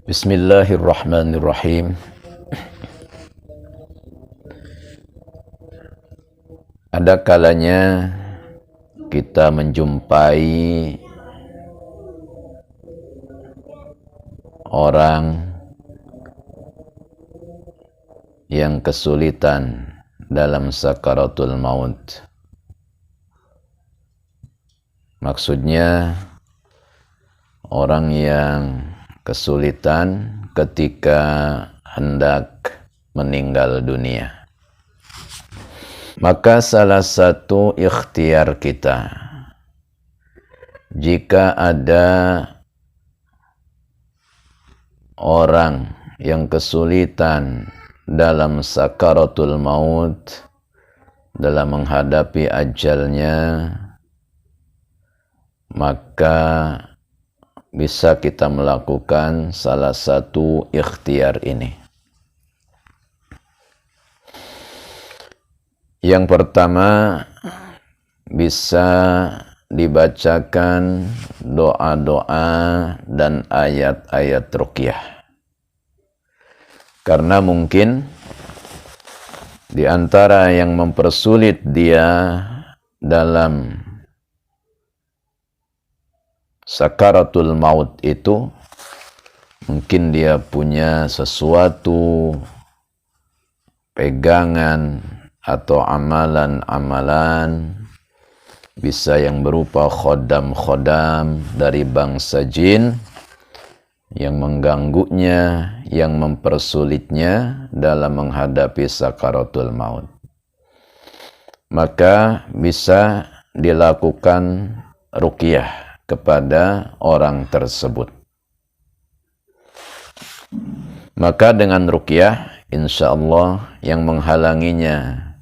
Bismillahirrahmanirrahim. Ada kalanya kita menjumpai orang yang kesulitan dalam sakaratul maut. Maksudnya orang yang kesulitan ketika hendak meninggal dunia. Maka salah satu ikhtiar kita, jika ada orang yang kesulitan dalam sakaratul maut, dalam menghadapi ajalnya, maka bisa kita melakukan salah satu ikhtiar ini. Yang pertama, bisa dibacakan doa-doa dan ayat-ayat ruqyah. Karena mungkin di antara yang mempersulit dia dalam sakaratul maut itu, mungkin dia punya sesuatu pegangan atau amalan-amalan, bisa yang berupa khodam-khodam dari bangsa jin yang mengganggunya, yang mempersulitnya dalam menghadapi sakaratul maut. Maka bisa dilakukan ruqyah kepada orang tersebut. Maka dengan ruqyah, insya Allah yang menghalanginya,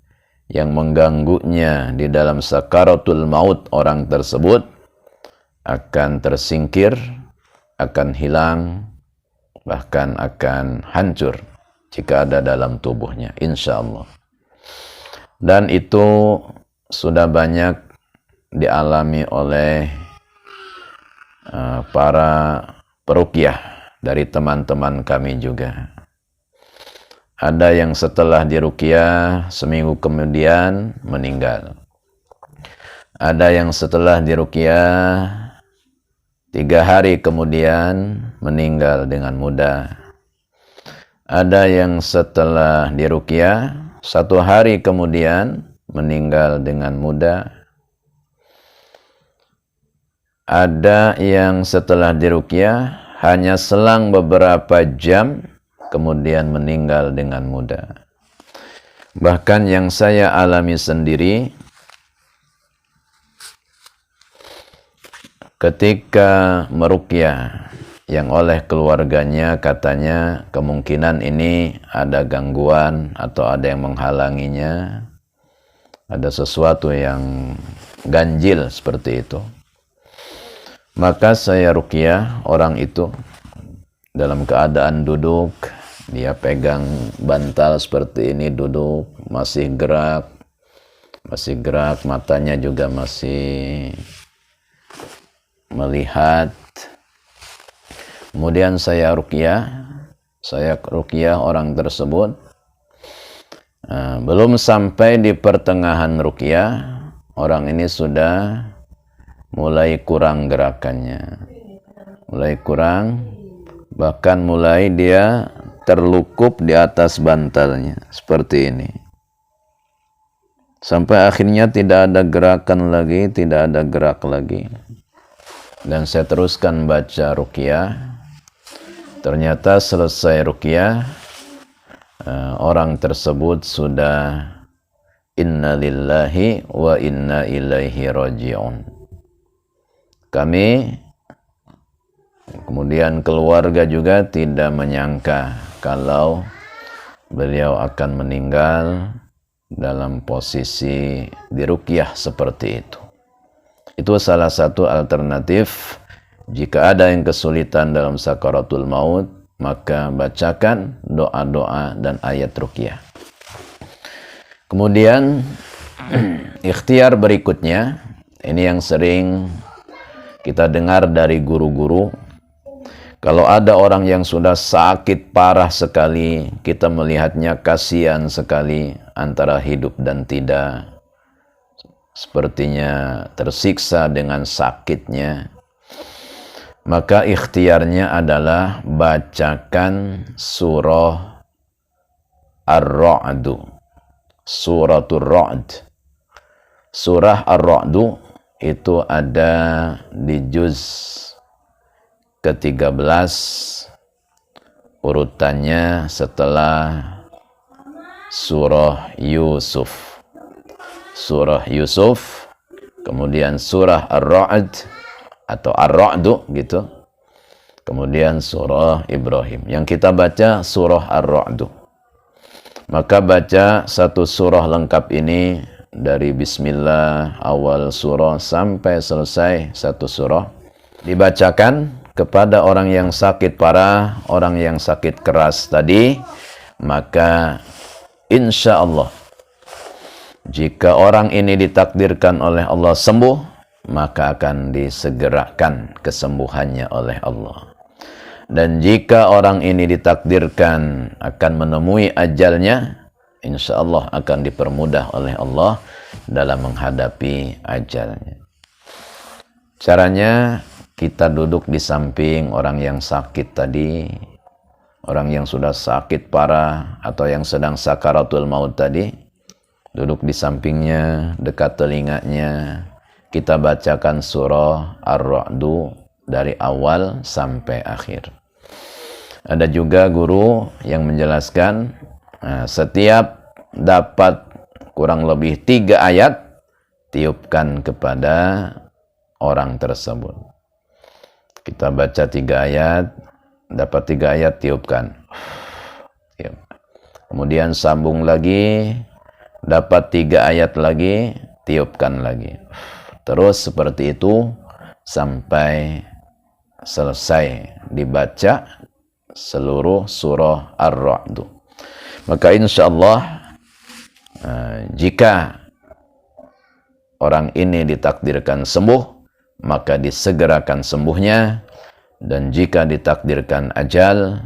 yang mengganggunya di dalam sakaratul maut orang tersebut akan tersingkir, akan hilang, bahkan akan hancur jika ada dalam tubuhnya, insya Allah. Dan itu sudah banyak dialami oleh para peruqyah dari teman-teman kami juga. Ada yang setelah diruqyah seminggu kemudian meninggal. Ada yang setelah diruqyah 3 hari kemudian meninggal dengan mudah. Ada yang setelah diruqyah 1 hari kemudian meninggal dengan mudah. Ada yang setelah diruqyah hanya selang beberapa jam kemudian meninggal dengan mudah. Bahkan yang saya alami sendiri, ketika meruqyah yang oleh keluarganya katanya kemungkinan ini ada gangguan atau ada yang menghalanginya, ada sesuatu yang ganjil seperti itu. Maka saya ruqyah orang itu dalam keadaan duduk, dia pegang bantal seperti ini, duduk, masih gerak, matanya juga masih melihat. Kemudian saya ruqyah orang tersebut. Belum sampai di pertengahan ruqyah, orang ini sudah mulai kurang gerakannya, mulai kurang, bahkan mulai dia terlukup di atas bantalnya seperti ini, sampai akhirnya tidak ada gerakan lagi, tidak ada gerak lagi. Dan saya teruskan baca ruqyah. Ternyata selesai ruqyah, orang tersebut sudah inna lillahi wa inna ilaihi raji'un. Kami, kemudian keluarga juga tidak menyangka kalau beliau akan meninggal dalam posisi diruqyah seperti itu. Itu salah satu alternatif. Jika ada yang kesulitan dalam sakaratul maut, maka bacakan doa-doa dan ayat ruqyah. Kemudian ikhtiar berikutnya, ini yang sering kita dengar dari guru-guru, Kalau ada orang yang sudah sakit parah sekali, kita melihatnya kasihan sekali antara hidup dan tidak. Sepertinya tersiksa dengan sakitnya. Maka ikhtiarnya adalah bacakan surah Ar-Ra'du. Suratul Ra'd. Surah Ar-Ra'du itu ada di juz ke-13, urutannya setelah surah Yusuf. Surah Yusuf, kemudian surah Ar-Ra'd atau Ar-Ra'du gitu. Kemudian surah Ibrahim. Yang kita baca surah Ar-Ra'du. Maka baca satu surah lengkap ini dari bismillah awal surah sampai selesai satu surah. Dibacakan kepada orang yang sakit parah, orang yang sakit keras tadi, maka insya Allah jika orang ini ditakdirkan oleh Allah sembuh, maka akan disegerakan kesembuhannya oleh Allah. Dan jika orang ini ditakdirkan akan menemui ajalnya, insya Allah akan dipermudah oleh Allah dalam menghadapi ajalnya. Caranya, kita duduk di samping orang yang sakit tadi, orang yang sudah sakit parah atau yang sedang sakaratul maut tadi, duduk di sampingnya, dekat telinganya, kita bacakan surah Ar-Ra'du dari awal sampai akhir. Ada juga guru yang menjelaskan, setiap dapat kurang lebih 3 ayat, tiupkan kepada orang tersebut. Kita baca 3 ayat, dapat 3 ayat, tiupkan. Kemudian sambung lagi, dapat 3 ayat lagi, tiupkan lagi. Terus seperti itu sampai selesai dibaca seluruh surah Ar-Ra'du. Maka insya Allah jika orang ini ditakdirkan sembuh, maka disegerakan sembuhnya, dan jika ditakdirkan ajal,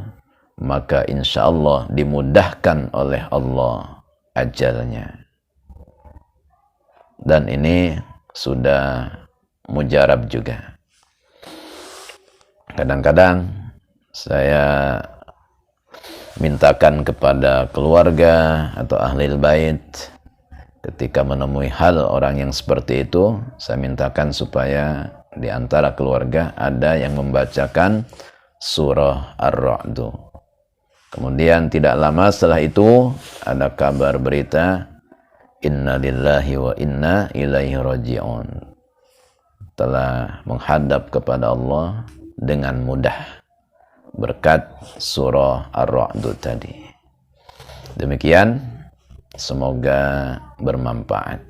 maka insya Allah dimudahkan oleh Allah ajalnya. Dan ini sudah mujarab juga. Kadang-kadang saya mintakan kepada keluarga atau ahli bait, ketika menemui hal orang yang seperti itu, saya mintakan supaya di antara keluarga ada yang membacakan surah Ar-Ra'du. Kemudian tidak lama setelah itu ada kabar berita, inna lillahi wa inna ilaihi raji'un, telah menghadap kepada Allah dengan mudah berkat surah Ar-Ra'du tadi. Demikian, semoga bermanfaat.